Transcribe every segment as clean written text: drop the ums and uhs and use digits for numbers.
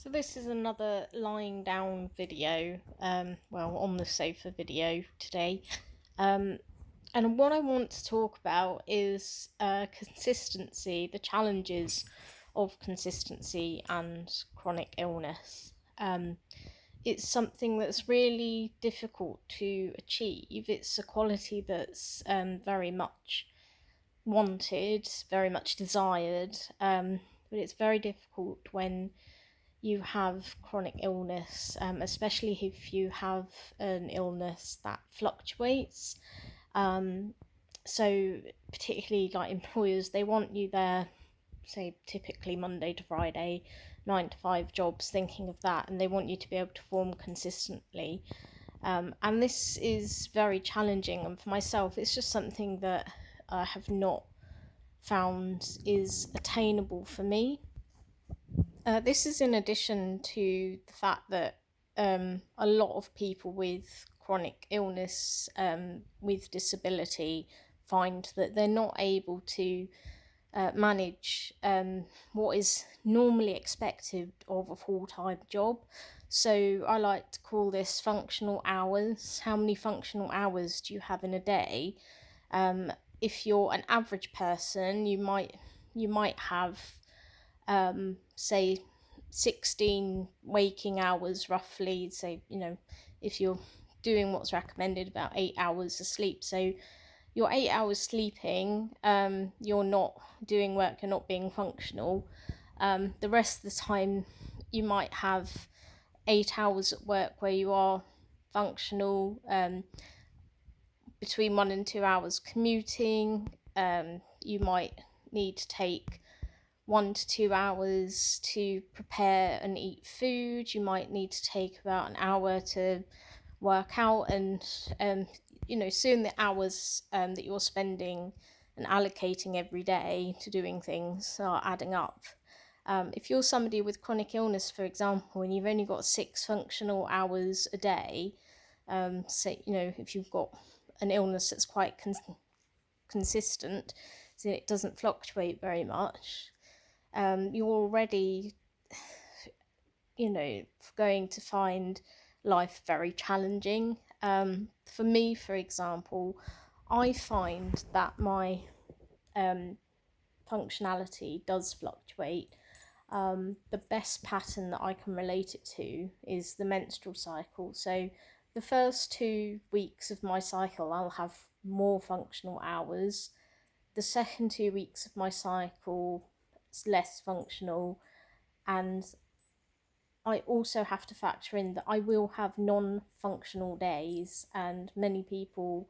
So this is another lying down video, on the sofa video today. Um, and what I want to talk about is consistency, the challenges of consistency and chronic illness. It's something that's really difficult to achieve. It's a quality that's very much wanted, very much desired, but it's very difficult when you have chronic illness, especially if you have an illness that fluctuates. Um, so, particularly like employers, they want you there, say, typically Monday to Friday, 9 to 5 jobs, thinking of that, and they want you to be able to perform consistently. And this is very challenging, and for myself, it's just something that I have not found is attainable for me. This is in addition to the fact that a lot of people with chronic illness, with disability, find that they're not able to manage what is normally expected of a full-time job. So I like to call this functional hours. How many functional hours do you have in a day? If you're an average person, you might have say 16 waking hours roughly. So if you're doing what's recommended, about 8 hours of sleep. So you're 8 hours sleeping, you're not doing work, you're not being functional. The rest of the time you might have 8 hours at work where you are functional, between 1 and 2 hours commuting. You might need to take 1 to 2 hours to prepare and eat food. You might need to take about an hour to work out, and soon the hours that you're spending and allocating every day to doing things are adding up. If you're somebody with chronic illness, for example, and you've only got 6 functional hours a day, if you've got an illness that's quite consistent, so it doesn't fluctuate very much, you're already, going to find life very challenging. For me, for example, I find that my functionality does fluctuate. The best pattern that I can relate it to is the menstrual cycle. So the first 2 weeks of my cycle, I'll have more functional hours. The second 2 weeks of my cycle, it's less functional. And I also have to factor in that I will have non-functional days, and many people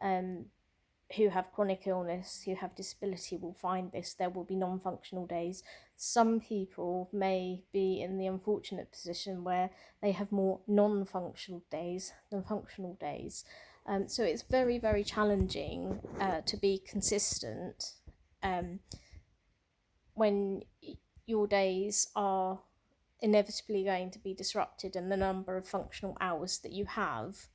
who have chronic illness, who have disability, will find this. There will be non-functional days. Some people may be in the unfortunate position where they have more non-functional days than functional days. So it's very, very challenging to be consistent when your days are inevitably going to be disrupted, and the number of functional hours that you have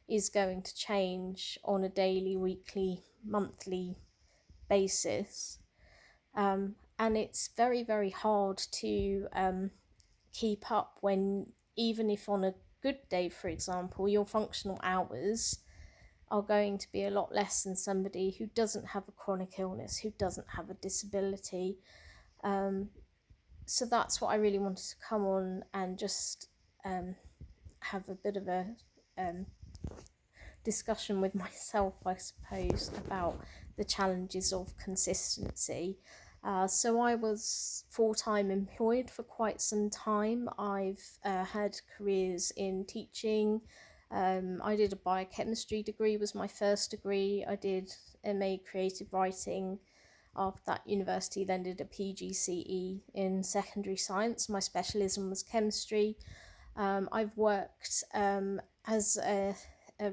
is going to change on a daily, weekly, monthly basis. And it's very, very hard to keep up when, even if on a good day, for example, your functional hours are going to be a lot less than somebody who doesn't have a chronic illness, who doesn't have a disability. So that's what I really wanted to come on and just have a bit of a discussion with myself, I suppose, about the challenges of consistency. So I was full-time employed for quite some time. I've had careers in teaching. I did a biochemistry degree, was my first degree. I did MA creative writing. After that, university then did a PGCE in secondary science. My specialism was chemistry. I've worked as a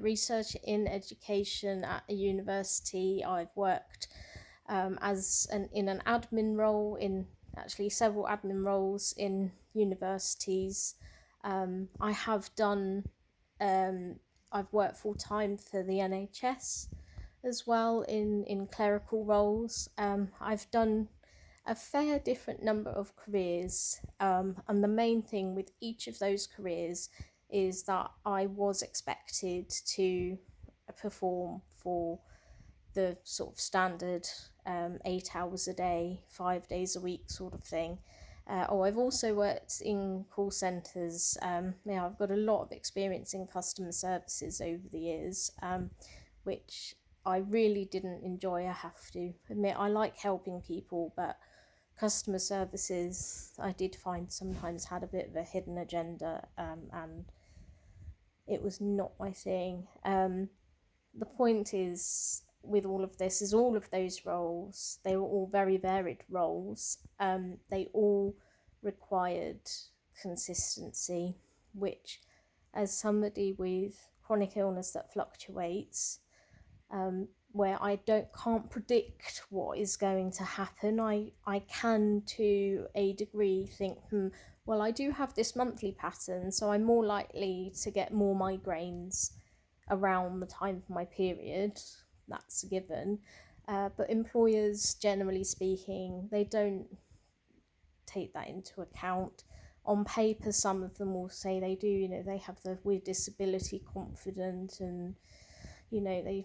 researcher in education at a university. I've worked in an admin role, in actually several admin roles in universities. I have done, I've worked full time for the NHS as well in clerical roles. I've done a fair different number of careers, and the main thing with each of those careers is that I was expected to perform for the sort of standard 8 hours a day, 5 days a week sort of thing. I've also worked in call centres. I've got a lot of experience in customer services over the years, which I really didn't enjoy, I have to admit. I like helping people, but customer services I did find sometimes had a bit of a hidden agenda, and it was not my thing. The point is, with all of this, is all of those roles, they were all very varied roles. They all required consistency, which, as somebody with chronic illness that fluctuates, where I can't predict what is going to happen, I can to a degree think, well, I do have this monthly pattern, so I'm more likely to get more migraines around the time of my period. That's a given. But employers, generally speaking, they don't take that into account. On paper, some of them will say they do, they have the we're disability confident, and they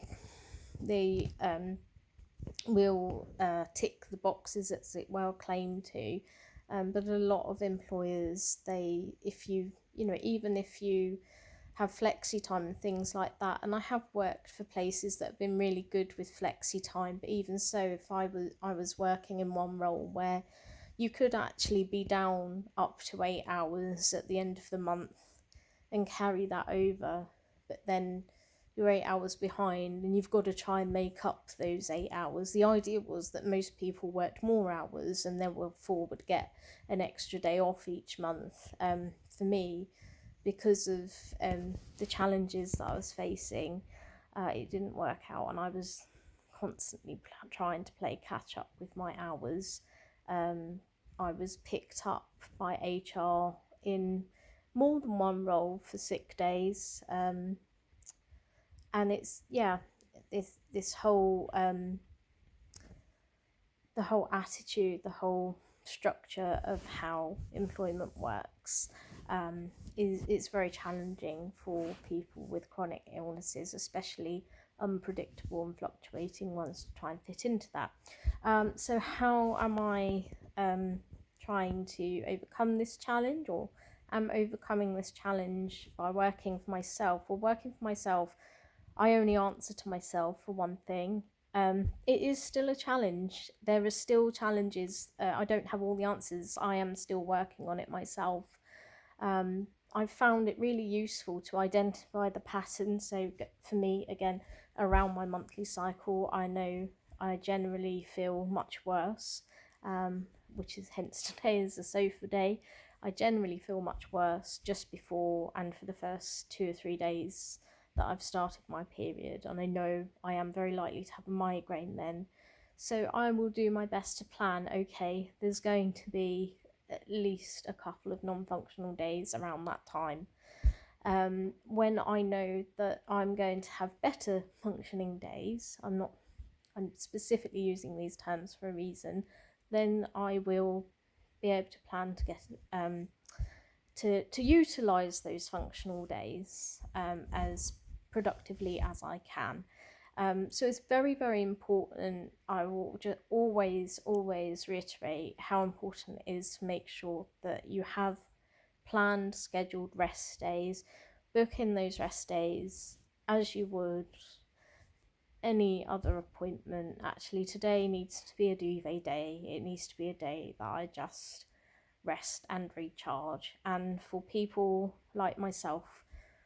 will tick the boxes as it well claim to. But a lot of employers, even if you have flexi time and things like that, and I have worked for places that have been really good with flexi time, but even so, if I was working in one role where you could actually be down up to 8 hours at the end of the month and carry that over, but then you're 8 hours behind and you've got to try and make up those 8 hours. The idea was that most people worked more hours and therefore would get an extra day off each month. For me, because of the challenges that I was facing, it didn't work out, and I was constantly trying to play catch up with my hours. I was picked up by HR in more than one role for sick days, and it's this whole the whole attitude, the whole structure of how employment works is very challenging for people with chronic illnesses, especially unpredictable and fluctuating ones, to try and fit into that. So how am I trying to overcome this challenge, or am overcoming this challenge by working for myself? Well, working for myself, I only answer to myself for one thing. It is still a challenge. There are still challenges. I don't have all the answers. I am still working on it myself. I've found it really useful to identify the pattern. So for me, again, around my monthly cycle, I know I generally feel much worse, which is hence today is a sofa day. I generally feel much worse just before and for the first 2 or 3 days that I've started my period, and I know I am very likely to have a migraine then. So I will do my best to plan, okay, there's going to be at least a couple of non-functional days around that time. When I know that I'm going to have better functioning days, I'm specifically using these terms for a reason, then I will be able to plan to get to utilise those functional days as productively as I can. So it's very, very important. I will just always reiterate how important it is to make sure that you have planned, scheduled rest days. Book in those rest days as you would any other appointment. Actually, today needs to be a duvet day. It needs to be a day that I just rest and recharge. And for people like myself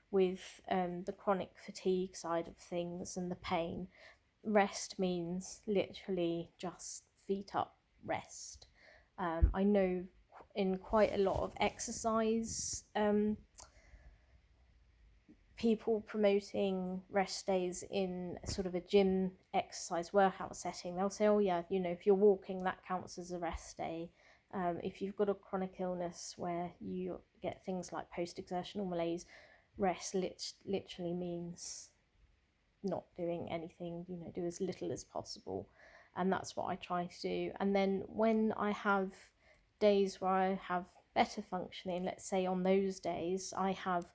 with the chronic fatigue side of things and the pain, rest means literally just feet up rest. I know in quite a lot of exercise people promoting rest days in sort of a gym exercise workout setting, they'll say, oh yeah, if you're walking, that counts as a rest day. If you've got a chronic illness where you get things like post-exertional malaise, rest literally means not doing anything, do as little as possible. and that's what I try to do. And then when I have days where I have better functioning, let's say on those days I have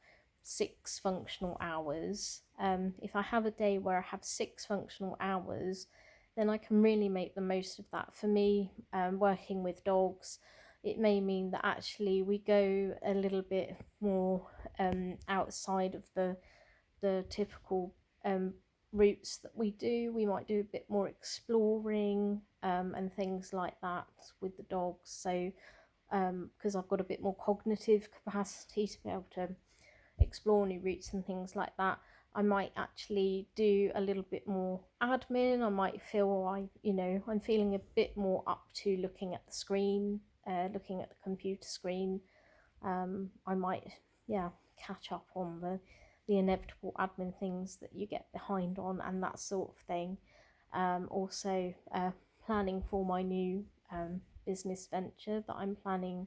6 functional hours. If I have a day where I have 6 functional hours, then I can really make the most of that. For me, working with dogs, it may mean that actually we go a little bit more outside of the typical routes that we do. We might do a bit more exploring and things like that with the dogs. So because I've got a bit more cognitive capacity to be able to explore new routes and things like that, I might actually do a little bit more admin. I might feel I'm feeling a bit more up to looking at the screen, looking at the computer screen. I might catch up on the inevitable admin things that you get behind on and that sort of thing. Also planning for my new business venture that I'm planning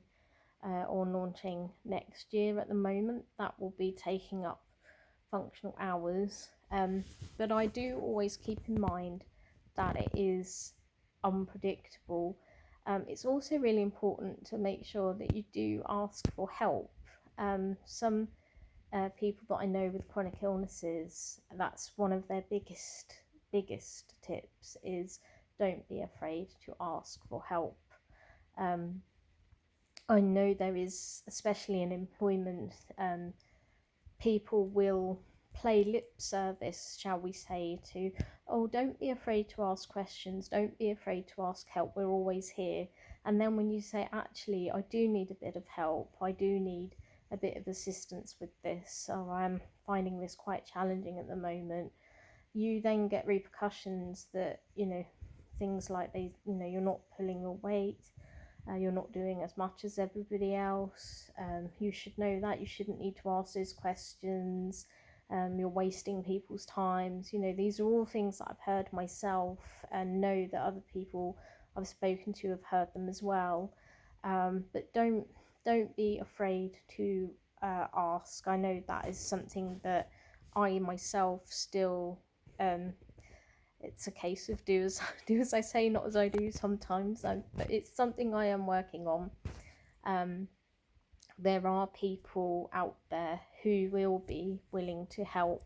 on launching next year. At the moment, that will be taking up functional hours, but I do always keep in mind that it is unpredictable. It's also really important to make sure that you do ask for help. Some people that I know with chronic illnesses, that's one of their biggest tips, is don't be afraid to ask for help. I know there is, especially in employment, people will play lip service, shall we say, to, oh, don't be afraid to ask questions, don't be afraid to ask help, we're always here. And then when you say, actually, I do need a bit of help, I do need a bit of assistance with this, or I'm finding this quite challenging at the moment, you then get repercussions that, things like you're not pulling your weight, you're not doing as much as everybody else. You should know that. You shouldn't need to ask those questions. You're wasting people's times. These are all things that I've heard myself and know that other people I've spoken to have heard them as well. But don't be afraid to ask. I know that is something that I myself still it's a case of do as I say, not as I do sometimes. But it's something I am working on. There are people out there who will be willing to help,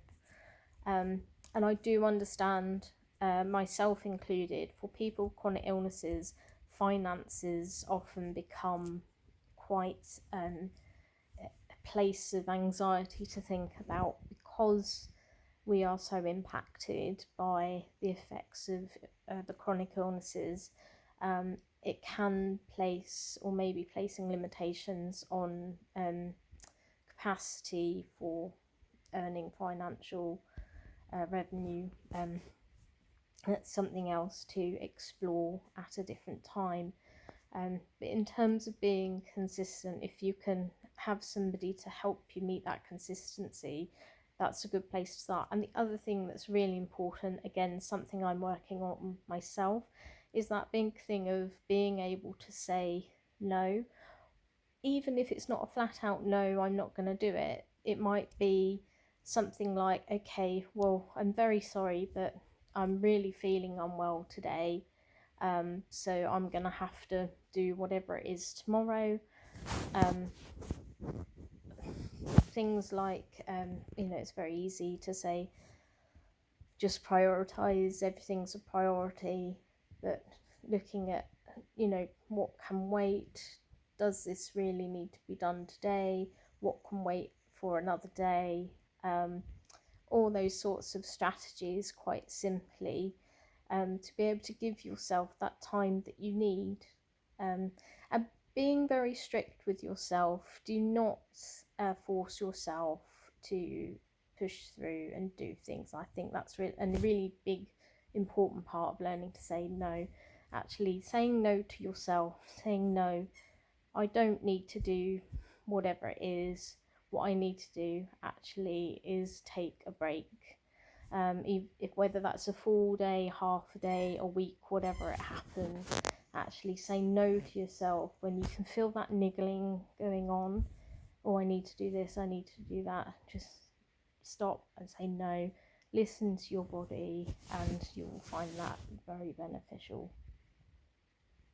and I do understand, myself included, for people with chronic illnesses, finances often become quite a place of anxiety to think about, because we are so impacted by the effects of the chronic illnesses. It can place, or maybe placing, limitations on capacity for earning financial revenue. That's something else to explore at a different time. But in terms of being consistent, if you can have somebody to help you meet that consistency, that's a good place to start. And the other thing that's really important, again, something I'm working on myself, is that big thing of being able to say no. Even if it's not a flat out no, I'm not going to do it. It might be something like, okay, well, I'm very sorry, but I'm really feeling unwell today. So I'm going to have to do whatever it is tomorrow. Things like, it's very easy to say, just prioritize, everything's a priority, but looking at, what can wait? Does this really need to be done today? What can wait for another day? All those sorts of strategies, quite simply, to be able to give yourself that time that you need. And being very strict with yourself. Do not force yourself to push through and do things. I think that's a really big, important part of learning to say no. Actually saying no to yourself, saying no, I don't need to do whatever it is. What I need to do actually is take a break. If whether that's a full day, half a day, a week, whatever it happens, actually say no to yourself when you can feel that niggling going on. Oh, I need to do this, I need to do that. Just stop and say no. listen to your body, and you'll find that very beneficial.